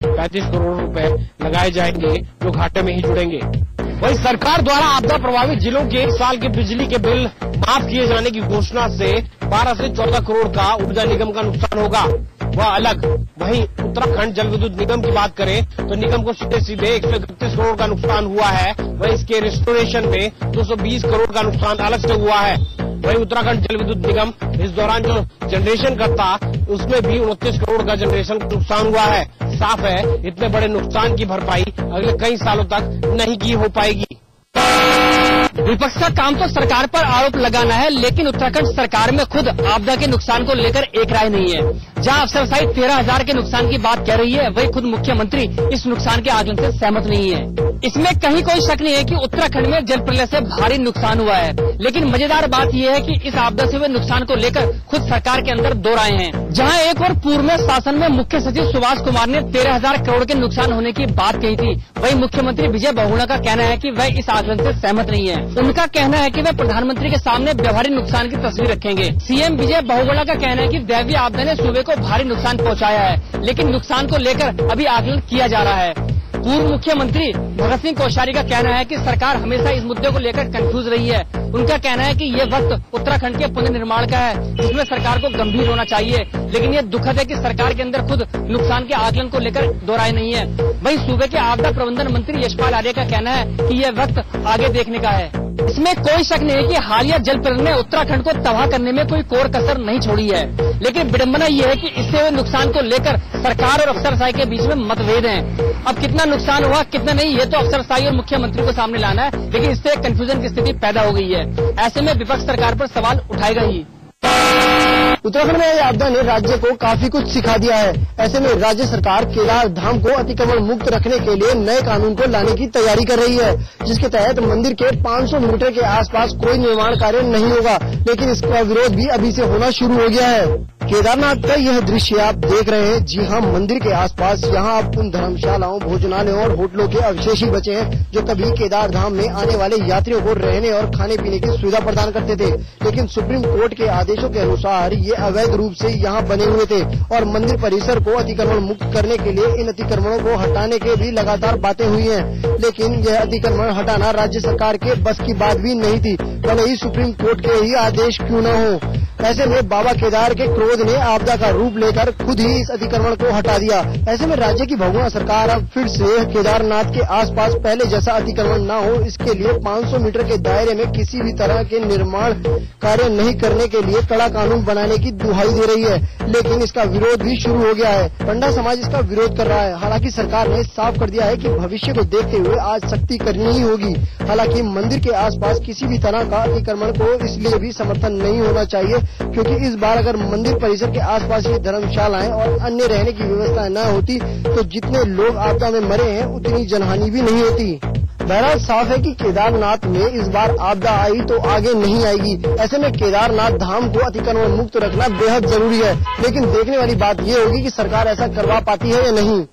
35 करोड़ रुपए लगाए जाएंगे जो घाटे में ही जुड़ेंगे। वहीं सरकार द्वारा आपदा प्रभावित जिलों के 1 साल के बिजली के बिल माफ किए जाने की घोषणा से 12 से 14 करोड़ का ऊर्जा निगम का नुकसान होगा, वह अलग। वहीं उत्तराखंड जल विद्युत निगम की बात करें तो निगम को सीधे 131 करोड़ का नुकसान हुआ है। वहीं इसके रिस्टोरेशन में 220 करोड़ का नुकसान अलग से हुआ है। वहीं उत्तराखंड जल विद्युत निगम इस दौरान जो जनरेशन करता उसमें भी 29 करोड़ का जनरेशन नुकसान हुआ है। साफ है इतने बड़े नुकसान की भरपाई अगले कई सालों तक नहीं की हो पाएगी। विपक्ष का काम तो सरकार पर आरोप लगाना है, लेकिन उत्तराखंड सरकार में खुद आपदा के नुकसान को लेकर एक राय नहीं है। जहां अफसरशाही 13,000 के नुकसान की बात कह रही है, वहीं खुद मुख्यमंत्री इस नुकसान के आकलन से सहमत नहीं है। इसमें कहीं कोई शक नहीं है कि उत्तराखंड में जल प्रलय से भारी नुकसान हुआ है, लेकिन मजेदार बात यह है कि इस आपदा से हुए नुकसान को लेकर खुद सरकार के अंदर दो राय हैं। जहां एक और पूर्व में शासन में मुख्य सचिव सुभाष कुमार ने 13,000 करोड़ के नुकसान होने की बात कही थी, वहीं मुख्यमंत्री विजय बहुगुणा का कहना है कि वह इस आकलन से सहमत नहीं है। उनका कहना है कि वे प्रधानमंत्री के सामने व्यवहारिक नुकसान की तस्वीर रखेंगे। सीएम विजय बहुगुणा का कहना है कि दैवीय आपदा ने सूबे को भारी नुकसान पहुंचाया है, लेकिन नुकसान को लेकर अभी आकलन किया जा रहा है। पूर्व मुख्यमंत्री भगत सिंह कोश्यारी का कहना है कि सरकार हमेशा इस मुद्दे को लेकर कंफ्यूज रही है। उनका कहना है कि ये वक्त उत्तराखंड के पुनर्निर्माण का है, जिसमें सरकार को गंभीर होना चाहिए, लेकिन ये दुखद है कि सरकार के अंदर खुद नुकसान के आकलन को लेकर दो राय नहीं है। वहीं सूबे के आपदा प्रबंधन मंत्री यशपाल आर्य का कहना है कि ये वक्त आगे देखने का है। इसमें कोई शक नहीं है कि हालिया जल प्रलय ने उत्तराखंड को तबाह करने में कोई कोर कसर नहीं छोड़ी है, लेकिन विडंबना ये है कि इससे हुए नुकसान को लेकर सरकार और अफसरशाही के बीच में मतभेद हैं। अब कितना नुकसान हुआ कितना नहीं, ये तो अफसरशाही और मुख्यमंत्री को सामने लाना है, लेकिन इससे कंफ्यूजन की स्थिति पैदा हो गई है। ऐसे में विपक्ष सरकार पर सवाल उठाएगा ही। उत्तराखंड में आपदा ने राज्य को काफी कुछ सिखा दिया है। ऐसे में राज्य सरकार केदार धाम को अतिक्रमण मुक्त रखने के लिए नए कानून को लाने की तैयारी कर रही है, जिसके तहत मंदिर के 500 मीटर के आसपास कोई निर्माण कार्य नहीं होगा, लेकिन इसका विरोध भी अभी से होना शुरू हो गया है। केदारनाथ का यह दृश्य आप देख रहे हैं। जी हाँ, मंदिर के आसपास यहाँ अब उन धर्मशालाओं, भोजनालयों और होटलों के अवशेष ही बचे हैं जो कभी केदार धाम में आने वाले यात्रियों को रहने और खाने पीने की सुविधा प्रदान करते थे, लेकिन सुप्रीम कोर्ट के आदेशों के अनुसार ये अवैध रूप से यहाँ बने हुए थे और मंदिर परिसर को अतिक्रमण मुक्त करने के लिए इन अतिक्रमणों को हटाने के भी लगातार बातें हुई हैं, लेकिन यह अतिक्रमण हटाना राज्य सरकार के बस की बात भी नहीं थी, भले ही सुप्रीम कोर्ट के ही आदेश क्यों न हो। ऐसे में बाबा केदार के क्रोध ने आपदा का रूप लेकर खुद ही इस अतिक्रमण को हटा दिया। ऐसे में राज्य की बहुगुणा सरकार अब फिर से केदारनाथ के आसपास पहले जैसा अतिक्रमण न हो, इसके लिए 500 मीटर के दायरे में किसी भी तरह के निर्माण कार्य नहीं करने के लिए कड़ा कानून बनाने की दुहाई दे रही है, लेकिन इसका विरोध भी शुरू हो गया है। पंडा समाज इसका विरोध कर रहा है। हालांकि सरकार ने साफ कर दिया है कि भविष्य को देखते हुए आज सख्ती करनी ही होगी। हालांकि मंदिर के आसपास किसी भी तरह का अतिक्रमण को इसलिए भी समर्थन नहीं होना चाहिए, क्योंकि इस बार अगर मंदिर परिसर के आसपास ये धर्मशालाएं और अन्य रहने की व्यवस्था न होती तो जितने लोग आपदा में मरे हैं उतनी जनहानि भी नहीं होती। बहरहाल साफ है कि केदारनाथ में इस बार आपदा आई तो आगे नहीं आएगी। ऐसे में केदारनाथ धाम को अतिक्रमण मुक्त रखना बेहद जरूरी है, लेकिन देखने वाली बात ये होगी कि सरकार ऐसा करवा पाती है या नहीं।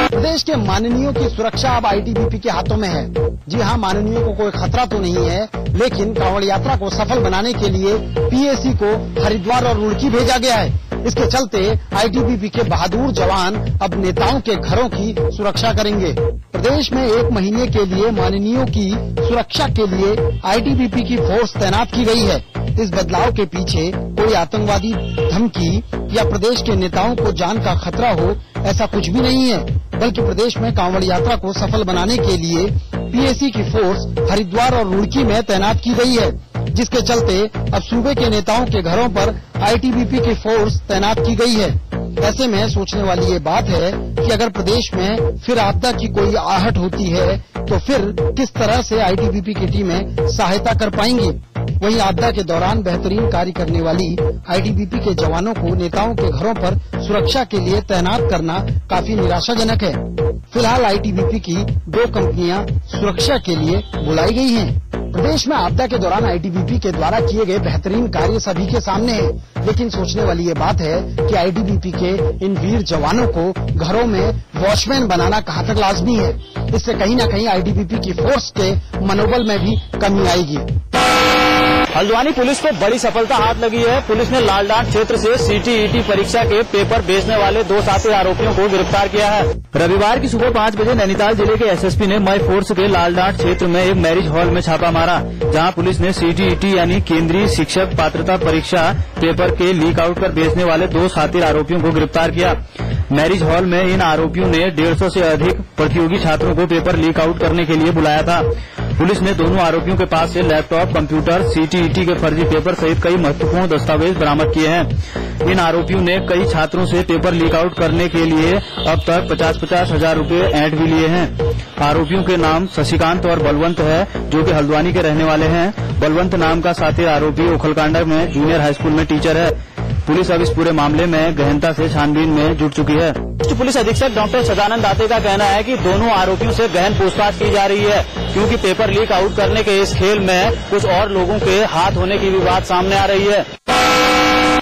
प्रदेश के माननीयों की सुरक्षा अब आईटीबीपी के हाथों में है। जी हाँ, माननीयों को कोई खतरा तो नहीं है, लेकिन कांवड़ यात्रा को सफल बनाने के लिए पीएसी को हरिद्वार और रुड़की भेजा गया है। इसके चलते आईटीबीपी के बहादुर जवान अब नेताओं के घरों की सुरक्षा करेंगे। प्रदेश में 1 महीने के लिए माननीयों की सुरक्षा के लिए आईटीबीपी की फोर्स तैनात की गई है। इस बदलाव के पीछे कोई आतंकवादी धमकी या प्रदेश के नेताओं को जान का खतरा हो, ऐसा कुछ भी नहीं है, बल्कि प्रदेश में कांवड़ यात्रा को सफल बनाने के लिए पीएसी की फोर्स हरिद्वार और रुड़की में तैनात की गई है, जिसके चलते अब सूबे के नेताओं के घरों पर आईटीबीपी की फोर्स तैनात की गई है। ऐसे में सोचने वाली ये बात है कि अगर प्रदेश में फिर आपदा की कोई आहट होती है तो फिर किस तरह से आईटीबीपी की टीमें सहायता कर पाएंगी। वहीं आपदा के दौरान बेहतरीन कार्य करने वाली आईटीबीपी के जवानों को नेताओं के घरों पर सुरक्षा के लिए तैनात करना काफी निराशाजनक है। फिलहाल आईटीबीपी की 2 कंपनियां सुरक्षा के लिए बुलाई गई हैं। प्रदेश में आपदा के दौरान आईटीबीपी के द्वारा किए गए बेहतरीन कार्य सभी के सामने है, लेकिन सोचने वाली ये बात है कि आईटीबीपी के इन वीर जवानों को घरों में वॉचमैन बनाना कहाँ तक लाजमी है। इससे कहीं न कहीं आईटीबीपी की फोर्स के मनोबल में भी कमी आएगी। हल्द्वानी पुलिस को बड़ी सफलता हाथ लगी है। पुलिस ने लालडांड क्षेत्र से CTET परीक्षा के पेपर बेचने वाले 2 साथी आरोपियों को गिरफ्तार किया है। रविवार की सुबह 5 बजे नैनीताल जिले के SSP ने मई फोर्स के लालडांड क्षेत्र में एक मैरिज हॉल में छापा मारा, जहां पुलिस ने CTET यानी केंद्रीय शिक्षक पात्रता परीक्षा पेपर के लीक आउट कर बेचने वाले 2 साथी आरोपियों को गिरफ्तार किया। मैरिज हॉल में इन आरोपियों ने 150 से अधिक प्रतियोगी छात्रों को पेपर लीक आउट करने के लिए बुलाया था। पुलिस ने दोनों आरोपियों के पास से लैपटॉप, कंप्यूटर, CTET के फर्जी पेपर सहित कई महत्वपूर्ण दस्तावेज बरामद किए हैं। इन आरोपियों ने कई छात्रों से पेपर लीक आउट करने के लिए अब तक 50-50 हजार रूपये ऐंठ भी लिए हैं। आरोपियों के नाम शशिकांत और बलवंत है, जो कि हल्द्वानी के रहने वाले हैं। बलवंत नाम का साथी आरोपी ओखलकांडा में जूनियर हाई स्कूल में टीचर है। पुलिस अब इस पूरे मामले में गहनता से छानबीन में जुट चुकी है। पुलिस अधीक्षक डॉक्टर सदानंद दाते का कहना है कि दोनों आरोपियों से गहन पूछताछ की जा रही है, क्योंकि पेपर लीक आउट करने के इस खेल में कुछ और लोगों के हाथ होने की भी बात सामने आ रही है।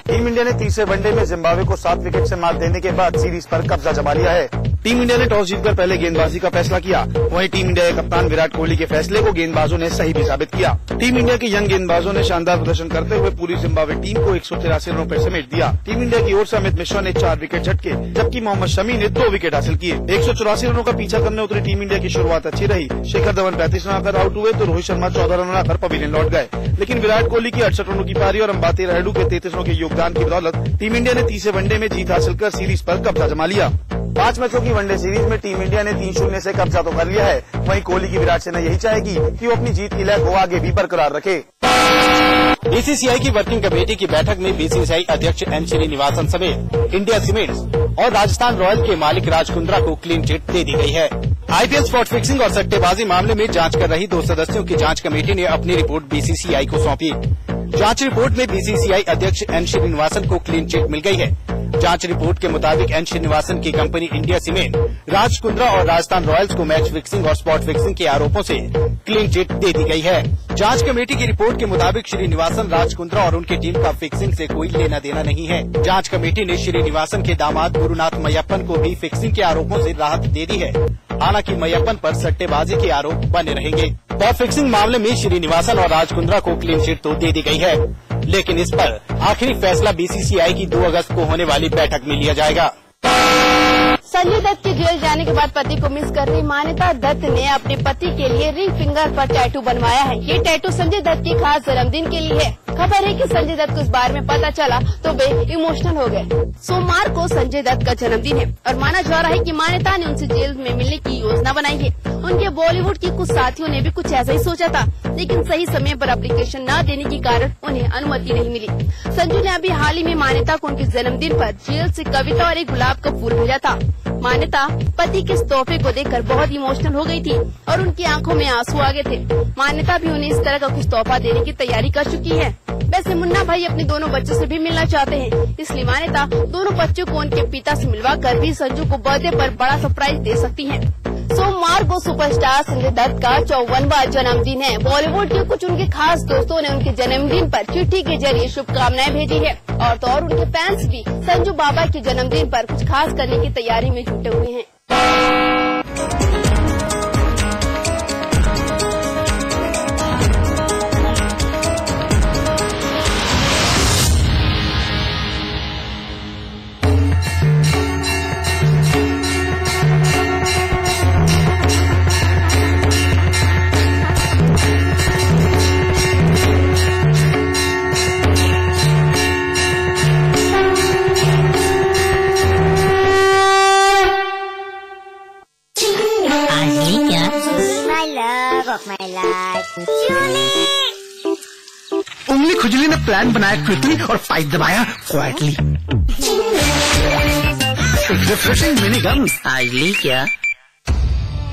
टीम इंडिया ने तीसरे वनडे में जिम्बाब्वे को 7 विकेट से मात देने के बाद सीरीज पर कब्जा जमा लिया है। टीम इंडिया ने टॉस जीतकर पहले गेंदबाजी का फैसला किया। वहीं टीम इंडिया के कप्तान विराट कोहली के फैसले को गेंदबाजों ने सही भी साबित किया। टीम इंडिया के यंग गेंदबाजों ने शानदार प्रदर्शन करते हुए पूरी जिम्बाब्वे टीम को 183 रनों पर समेट दिया। टीम इंडिया की ओर से अमित मिश्रा ने 4 विकेट झटके, जबकि मोहम्मद शमी ने 2 विकेट हासिल किए। 184 रनों का पीछा करने उतरी टीम इंडिया की शुरुआत अच्छी रही। शिखर धवन 35 रन आकर आउट हुए तो रोहित शर्मा 14 रन आकर पवेलियन लौट गए, लेकिन विराट कोहली की 68 रनों की पारी और अंबाती रायडू के 33 रनों के योगदान की बदौलत टीम इंडिया ने तीसरे वनडे में जीत हासिल कर सीरीज पर कब्जा जमा लिया। 5 मैचों की वनडे सीरीज में टीम इंडिया ने 3-0 से कब्जा तो कर लिया है। वहीं कोहली की विराट सेना यही चाहेगी कि वो अपनी जीत की लय को आगे भी बरकरार रखे। BCCI की वर्किंग कमेटी की बैठक में BCCI अध्यक्ष N श्रीनिवासन समेत इंडिया सीमेंट्स और राजस्थान रॉयल के मालिक राज कुंद्रा को क्लीन चिट दे दी गई है। IPL स्पॉट फिक्सिंग और सट्टेबाजी मामले में जांच कर रही 2 सदस्यों की जांच कमेटी ने अपनी रिपोर्ट BCCI को सौंपी। जांच रिपोर्ट में BCCI अध्यक्ष N श्रीनिवासन को क्लीन चिट मिल गई है। जांच रिपोर्ट के मुताबिक N श्रीनिवासन की company India cement Raj Kundra और राजस्थान रॉयल्स को मैच फिक्सिंग और स्पॉट फिक्सिंग के आरोपों से क्लीन चिट दे दी गई है। जांच कमेटी की रिपोर्ट के मुताबिक श्रीनिवासन, राज कुंद्रा और उनकी टीम का फिक्सिंग से कोई लेना देना नहीं है। जांच कमेटी ने श्रीनिवासन के दामाद गुरुनाथ मय्यप्पन को भी फिक्सिंग के आरोपों से राहत दे दी है। हालांकि मय्यप्पन पर सट्टेबाजी के आरोप बने रहेंगे। स्पॉट फिक्सिंग मामले में श्रीनिवासन और राज कुंद्रा को क्लीन चिट तो दे दी गई है, लेकिन इस पर आखिरी फैसला BCCI की 2 अगस्त को होने वाली बैठक में लिया जाएगा। संजय दत्त के जेल जाने के बाद पति को मिस कर रही मान्यता दत्त ने अपने पति के लिए रिंग फिंगर पर टैटू बनवाया है। ये टैटू संजय दत्त के खास जन्मदिन के लिए है। खबर है कि संजय दत्त को इस बारे में पता चला तो वे इमोशनल हो गए। सोमवार को संजय दत्त का जन्मदिन है और माना जा रहा है कि मान्यता ने उनसे जेल में मिलने की योजना बनाई है। उनके बॉलीवुड की कुछ साथियों ने भी कुछ ऐसा ही सोचा था, लेकिन सही समय पर एप्लीकेशन न देने के कारण उन्हें अनुमति नहीं मिली। संजू ने अभी हाल ही में मान्यता को उनके जन्मदिन पर जेल से कविता और एक गुलाब का फूल भेजा था। मान्यता पति के इस तोहफे को देखकर बहुत इमोशनल हो गई थी और उनकी आंखों में आंसू आ गए थे। मान्यता भी उन्हें इस तरह का कुछ तोहफा देने की तैयारी कर चुकी है। वैसे मुन्ना भाई अपने दोनों बच्चों से भी मिलना चाहते हैं, इसलिए मान्यता दोनों बच्चों को उनके पिता से मिलवा कर भी संजू को बर्थडे पर बड़ा सरप्राइज दे सकती हैं। सोमवार को सुपरस्टार संजय दत्त का 54वां जन्मदिन है। बॉलीवुड के कुछ उनके खास दोस्तों ने उनके जन्मदिन पर चिट्ठी के जरिए शुभकामनाएं भेजी है और तो और उनके फैंस भी संजू बाबा के जन्मदिन पर कुछ खास करने की तैयारी में जुटे हुए हैं। उंगली खुजली ने प्लान बनाया क्विकली और 5 दबाया क्वाइटली। रिफ्रेशिंग मिनी गन आज ली क्या?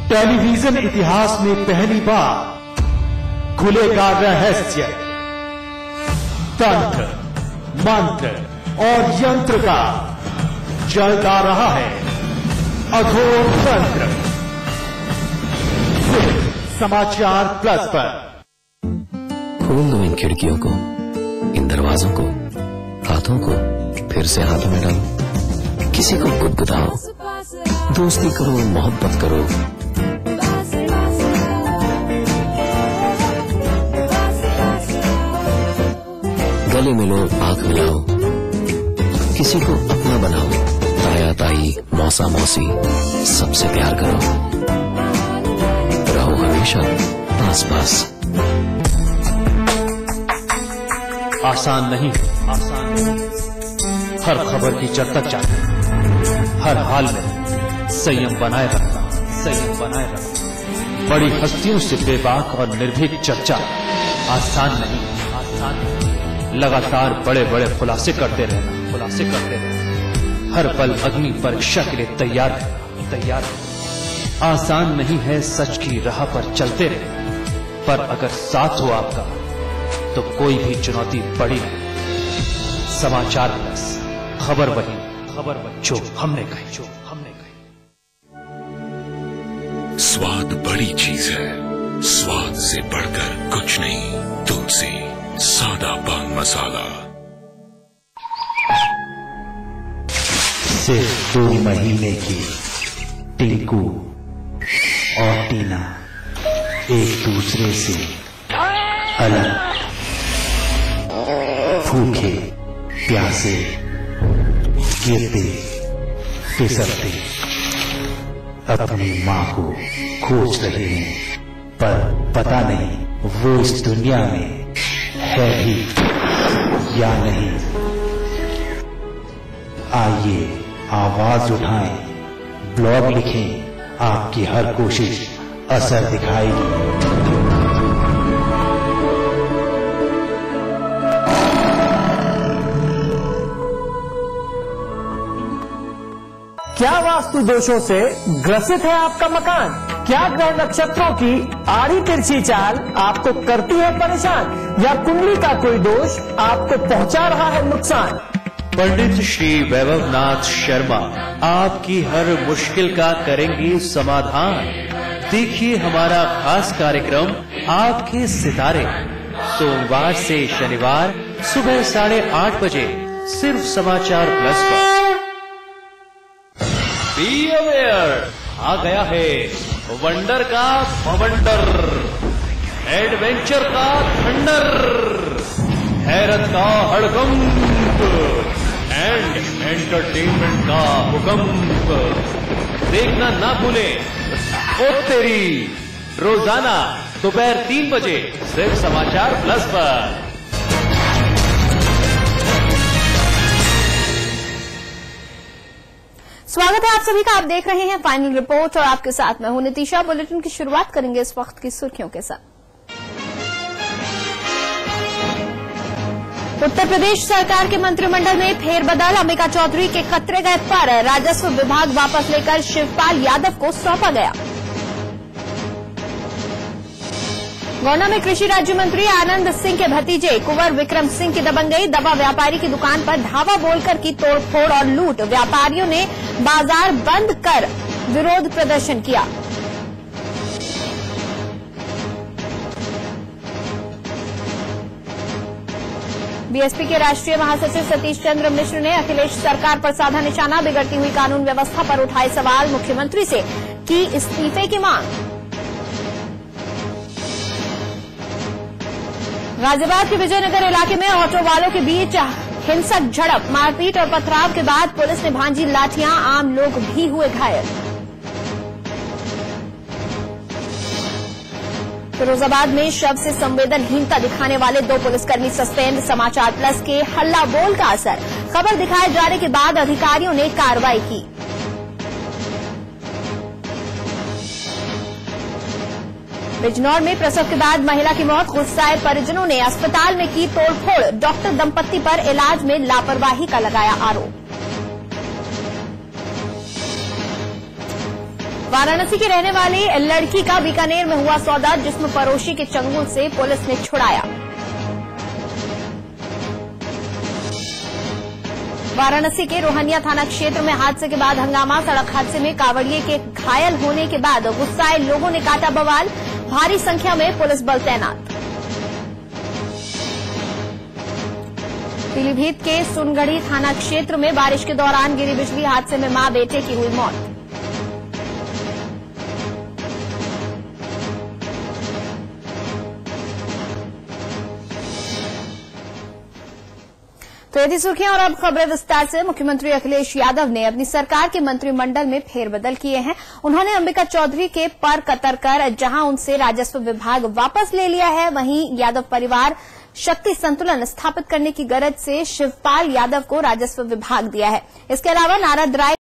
टेलीविजन इतिहास में पहली बार खुलेगा रहस्य। तंत्र, मंत्र और यंत्र का चलता रहा है अघोर तंत्र। समाचार प्लस पर खोल दो इन खिड़कियों को, इन दरवाजों को, हाथों को फिर से हाथों में डालो। किसी को गुदगुदाओ, दोस्ती करो, मोहब्बत करो। गले मिलो, आंख मिलाओ, किसी को अपना बनाओ, ताया ताई, मौसा मौसी, सबसे प्यार करो, रहो हमेशा पास पास। आसान नहीं, हर खबर की जब तक जाना, हर हाल में संयम बनाए रखना, बड़ी हस्तियों से बेबाक और निर्भीक चर्चा आसान नहीं। लगातार बड़े बड़े खुलासे करते रहना, हर पल अग्नि परीक्षा के लिए तैयार रहना। आसान नहीं है सच की राह पर चलते रहना, पर अगर साथ हो आपका तो कोई भी चुनौती बड़ी नहीं। समाचार प्लस, खबर वही जो हमने कही। स्वाद बड़ी चीज है, स्वाद से बढ़कर कुछ नहीं। तुलसी सादा पान मसाला। सिर्फ 2 महीने की टिंकू और टीना एक दूसरे से अलग, भूखे प्यासे गिरते फिसलते अपनी माँ को खोज रहे हैं, पर पता नहीं वो इस दुनिया में है भी या नहीं। आइए आवाज उठाएं, ब्लॉग लिखें, आपकी हर कोशिश असर दिखाएगी। क्या वास्तु दोषों से ग्रसित है आपका मकान? क्या ग्रह नक्षत्रों की आड़ी तिरछी चाल आपको करती है परेशान, या कुंडली का कोई दोष आपको पहुंचा रहा है नुकसान? पंडित श्री वैभवनाथ शर्मा आपकी हर मुश्किल का करेंगे समाधान। देखिए हमारा खास कार्यक्रम आपके सितारे, सोमवार से शनिवार सुबह 8:30 बजे सिर्फ समाचार प्लस पर। बी अवेयर, आ गया है वंडर का बवंडर, एडवेंचर का थंडर, हैरत का हड़कंप एंड एंटरटेनमेंट का भूकंप। देखना ना भूले ओ तेरी, रोजाना दोपहर 3 बजे सिर्फ समाचार प्लस पर। स्वागत है आप सभी का। आप देख रहे हैं फाइनल रिपोर्ट और आपके साथ मैं हूं नितिशा। बुलेटिन की शुरुआत करेंगे इस वक्त की सुर्खियों के साथ। उत्तर प्रदेश सरकार के मंत्रिमंडल में फेरबदल, अंबिका चौधरी के खतरे गए पर राजस्व विभाग वापस लेकर शिवपाल यादव को सौंपा गया। गौना में कृषि राज्य मंत्री आनंद सिंह के भतीजे कुंवर विक्रम सिंह की दबंगई, दवा व्यापारी की दुकान पर धावा बोलकर की तोड़फोड़ और लूट, व्यापारियों ने बाजार बंद कर विरोध प्रदर्शन किया। बीएसपी के राष्ट्रीय महासचिव सतीश चंद्र मिश्र ने अखिलेश सरकार पर साधा निशाना, बिगड़ती हुई कानून व्यवस्था पर उठाए सवाल, मुख्यमंत्री से की इस्तीफे की मांग। गाजियाबाद के विजयनगर इलाके में ऑटो वालों के बीच हिंसक झड़प, मारपीट और पथराव के बाद पुलिस ने भांजी लाठियां, आम लोग भी हुए घायल। फिरोजाबाद में शव से संवेदनहीनता दिखाने वाले 2 पुलिसकर्मी सस्पेंड, समाचार प्लस के हल्ला बोल का असर, खबर दिखाए जाने के बाद अधिकारियों ने कार्रवाई की। बिजनौर में प्रसव के बाद महिला की मौत, गुस्साए परिजनों ने अस्पताल में की तोड़फोड़, डॉक्टर दंपत्ति पर इलाज में लापरवाही का लगाया आरोप। वाराणसी की रहने वाली लड़की का बीकानेर में हुआ सौदा, जिस्म फरोशी के चंगुल से पुलिस ने छुड़ाया। वाराणसी के रोहनिया थाना क्षेत्र में हादसे के बाद हंगामा, सड़क हादसे में कांवड़िए के घायल होने के बाद गुस्साए लोगों ने काटा बवाल, भारी संख्या में पुलिस बल तैनात। पीलीभीत के सुनगढ़ी थाना क्षेत्र में बारिश के दौरान गिरी बिजली, हादसे में मां बेटे की हुई मौत। तो यदि सुर्खियां और अब खबरें विस्तार से। मुख्यमंत्री अखिलेश यादव ने अपनी सरकार के मंत्रिमंडल में फेरबदल किए हैं। उन्होंने अंबिका चौधरी के पर कतर कर जहां उनसे राजस्व विभाग वापस ले लिया है, वहीं यादव परिवार शक्ति संतुलन स्थापित करने की गरज से शिवपाल यादव को राजस्व विभाग दिया है। इसके अलावा नारद राय